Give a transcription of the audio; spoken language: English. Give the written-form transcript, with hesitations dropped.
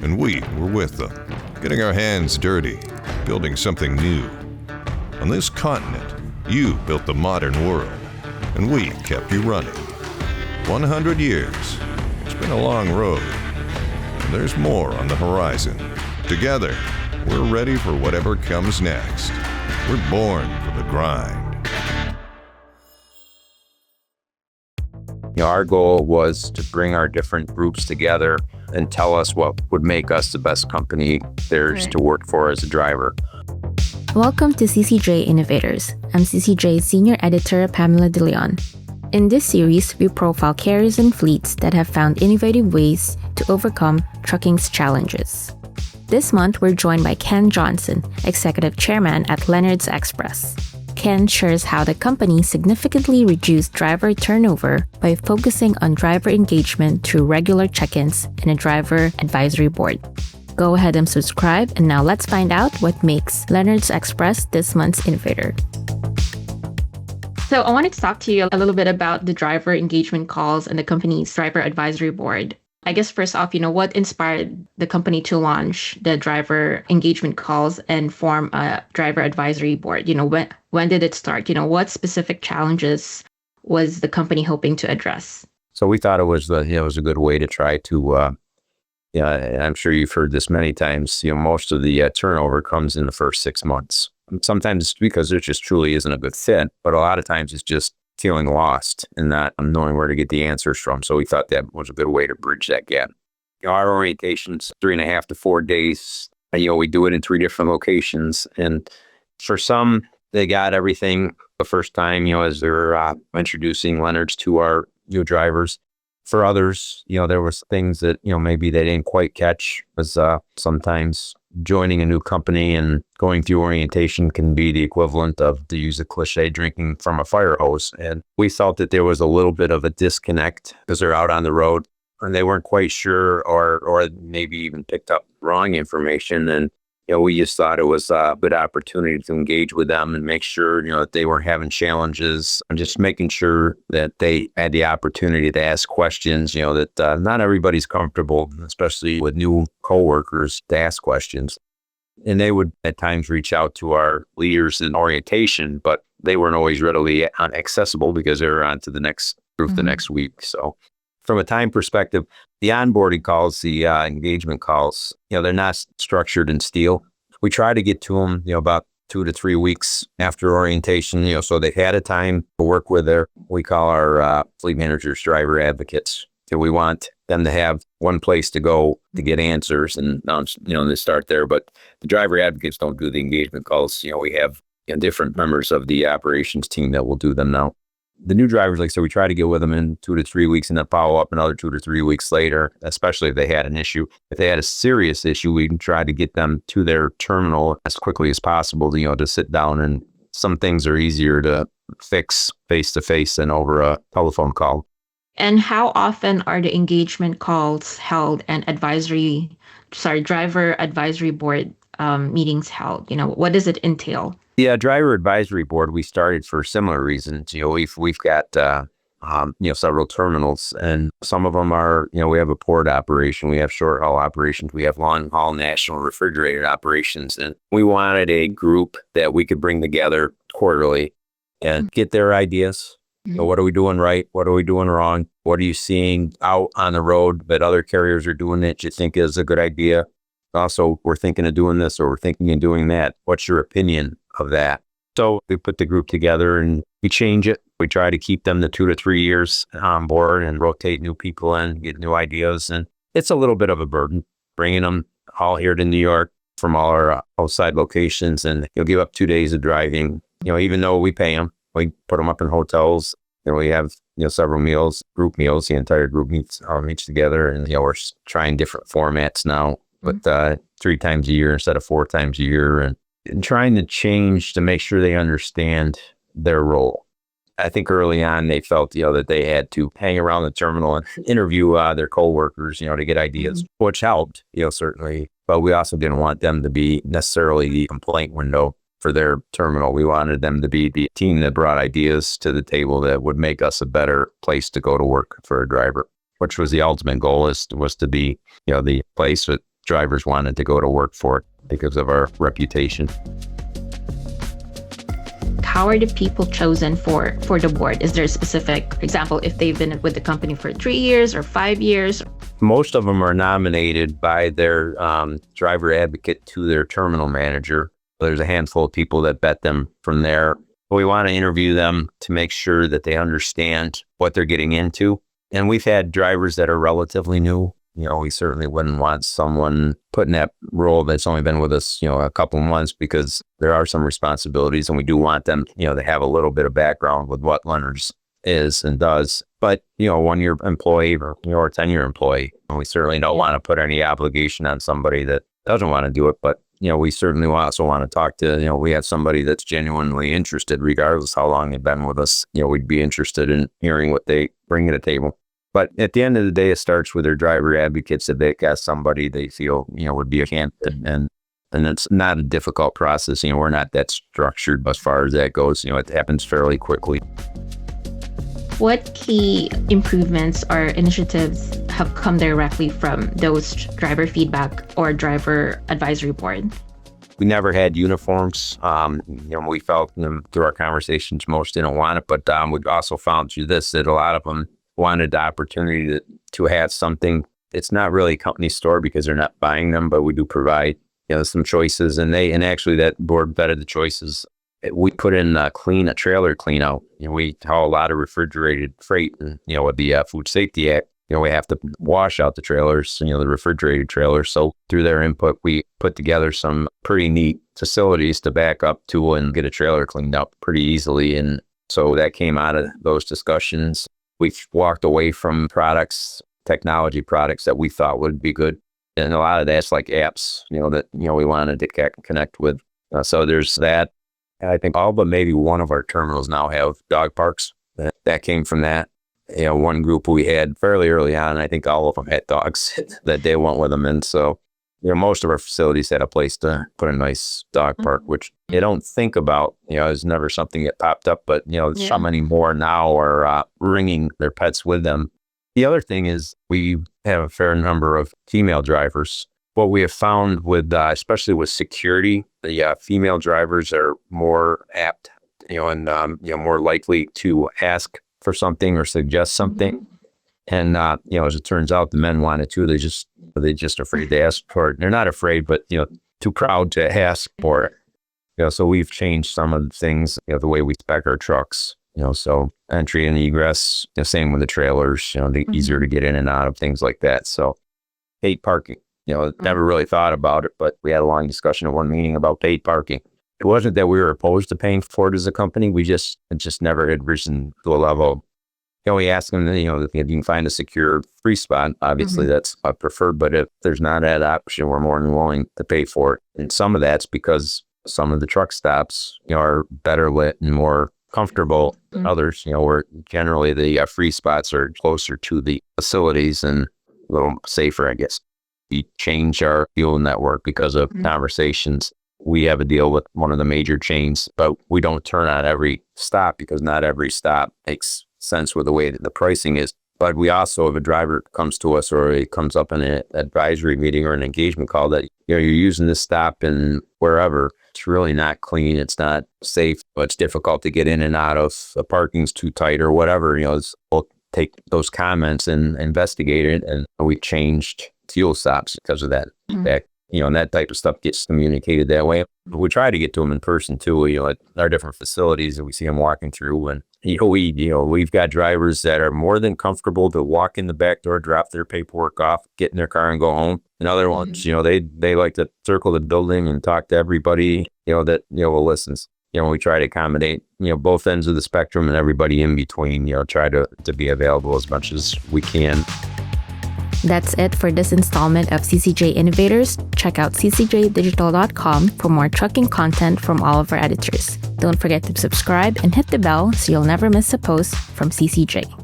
and we were with them, getting our hands dirty, building something new. On this continent, you built the modern world, and we kept you running. 100 years. It's been a long road, and there's more on the horizon. Together, we're ready for whatever comes next. We're born for the grind. Our goal was to bring our different groups together and tell us what would make us the best company there's to work for as a driver. Welcome to CCJ Innovators. I'm CCJ Senior Editor Pamela DeLeon. In this series, we profile carriers and fleets that have found innovative ways to overcome trucking's challenges. This month, we're joined by Ken Johnson, Executive Chairman at Leonard's Express. Ken shares how the company significantly reduced driver turnover by focusing on driver engagement through regular check-ins and a driver advisory board. Go ahead and subscribe, and now let's find out what makes Leonard's Express this month's innovator. So I wanted to talk to you a little bit about the driver engagement calls and the company's driver advisory board. I guess first off, what inspired the company to launch the driver engagement calls and form a driver advisory board? When did it start? What specific challenges was the company hoping to address? So we thought it was a good way to try to, I'm sure you've heard this many times, most of the turnover comes in the first 6 months. Sometimes it's because there just truly isn't a good fit, but a lot of times it's just feeling lost and not knowing where to get the answers from. So we thought that was a good way to bridge that gap. Our orientation's 3.5 to 4 days. We do it in 3 different locations. And for some, they got everything the first time, as they're introducing Leonard's to our new drivers. For others, there was things that, maybe they didn't quite catch. Was sometimes joining a new company and going through orientation can be the equivalent of, to use a cliche, drinking from a fire hose. And we felt that there was a little bit of a disconnect because they're out on the road and they weren't quite sure or maybe even picked up wrong information. And we just thought it was a good opportunity to engage with them and make sure, that they weren't having challenges and just making sure that they had the opportunity to ask questions, that not everybody's comfortable, especially with new coworkers, to ask questions. And they would at times reach out to our leaders in orientation, but they weren't always readily accessible because they were on to the next group the next week. So from a time perspective, the onboarding calls, the engagement calls, they're not structured in steel. We try to get to them, about 2 to 3 weeks after orientation, so they had a time to work with we call our fleet managers driver advocates. So we want them to have one place to go to get answers and, they start there. But the driver advocates don't do the engagement calls. We have different members of the operations team that will do them now. The new drivers, like I said, we try to get with them in 2 to 3 weeks and then follow up another 2 to 3 weeks later, especially if they had an issue. If they had a serious issue, we can try to get them to their terminal as quickly as possible, to sit down. And some things are easier to fix face-to-face than over a telephone call. And how often are the engagement calls held and driver advisory board meetings held? What does it entail? Yeah, driver advisory board, we started for similar reasons. We've got, several terminals, and some of them are, we have a port operation, we have short haul operations, we have long haul national refrigerated operations. And we wanted a group that we could bring together quarterly and get their ideas. So what are we doing right? What are we doing wrong? What are you seeing out on the road that other carriers are doing that you think is a good idea? Also, we're thinking of doing this or we're thinking of doing that. What's your opinion of that? So we put the group together and we change it. We try to keep them to 2 to 3 years on board and rotate new people in, get new ideas. And it's a little bit of a burden bringing them all here to New York from all our outside locations. And you'll give up 2 days of driving, even though we pay them, we put them up in hotels. We have, several meals, group meals. The entire group meets together. And, we're trying different formats now, but 3 times a year instead of 4 times a year. And trying to change to make sure they understand their role. I think early on they felt, that they had to hang around the terminal and interview their coworkers, to get ideas, which helped, certainly. But we also didn't want them to be necessarily the complaint window for their terminal. We wanted them to be the team that brought ideas to the table that would make us a better place to go to work for a driver, which was the ultimate goal was to be, the place that drivers wanted to go to work for it because of our reputation. How are the people chosen for the board? Is there a specific example if they've been with the company for 3 years or 5 years? Most of them are nominated by their driver advocate to their terminal manager. There's a handful of people that vet them from there. We want to interview them to make sure that they understand what they're getting into. And we've had drivers that are relatively new. We certainly wouldn't want someone put in that role that's only been with us, a couple of months, because there are some responsibilities and we do want them, to have a little bit of background with what Leonard's is and does. But, a 1-year employee or a 10-year employee, we certainly don't want to put any obligation on somebody that doesn't want to do it. But, we certainly also want to talk to, we have somebody that's genuinely interested, regardless how long they've been with us. We'd be interested in hearing what they bring to the table. But at the end of the day, it starts with their driver advocates that they got somebody they feel, would be a candidate. And it's not a difficult process. We're not that structured as far as that goes. It happens fairly quickly. What key improvements or initiatives have come directly from those driver feedback or driver advisory board? We never had uniforms. We felt through our conversations, most didn't want it, but we also found through this that a lot of them wanted the opportunity to have something. It's not really a company store because they're not buying them, but we do provide, some choices. And actually that board vetted the choices. We put in a trailer clean out. We haul a lot of refrigerated freight, and with the Food Safety Act, we have to wash out the trailers, the refrigerated trailers. So through their input, we put together some pretty neat facilities to back up to and get a trailer cleaned up pretty easily. And so that came out of those discussions. We've walked away from technology products that we thought would be good. And a lot of that's like apps, that, we wanted to connect with. So there's that. I think all but maybe one of our terminals now have dog parks. That came from that. One group we had fairly early on, I think all of them had dogs that they went with them. And so, most of our facilities had a place to put a nice dog park, which you don't think about, is never something that popped up, but, so many more now are bringing their pets with them. The other thing is we have a fair number of female drivers. What we have found with, especially with security, the female drivers are more apt, and more likely to ask for something or suggest something. And, as it turns out, the men want it too. They're just afraid to ask for it. They're not afraid, but, too proud to ask for it. So we've changed some of the things, the way we spec our trucks, so entry and egress, same with the trailers, easier to get in and out of, things like that. So paid parking. Never really thought about it, but we had a long discussion at one meeting about paid parking. It wasn't that we were opposed to paying for it as a company. It just never had risen to a level. We asked them, if you can find a secure free spot, obviously that's preferred, but if there's not that option, we're more than willing to pay for it. And some of that's because some of the truck stops, are better lit and more comfortable than others, where generally the free spots are closer to the facilities and a little safer, I guess. We change our fuel network because of conversations. We have a deal with one of the major chains, but we don't turn on every stop because not every stop makes sense with the way that the pricing is. But we also, if a driver comes to us or it comes up in an advisory meeting or an engagement call that, you're using this stop and wherever, it's really not clean. It's not safe, but it's difficult to get in and out of. The parking's too tight or whatever, we'll take those comments and investigate it. And we changed fuel stops because of that. And that type of stuff gets communicated that way. We try to get to them in person too, at our different facilities, and we see them walking through. And, we've got drivers that are more than comfortable to walk in the back door, drop their paperwork off, get in their car and go home. And other ones, they like to circle the building and talk to everybody, that, will listen. We try to accommodate, both ends of the spectrum and everybody in between, try to be available as much as we can. That's it for this installment of CCJ Innovators. Check out ccjdigital.com for more trucking content from all of our editors. Don't forget to subscribe and hit the bell so you'll never miss a post from CCJ.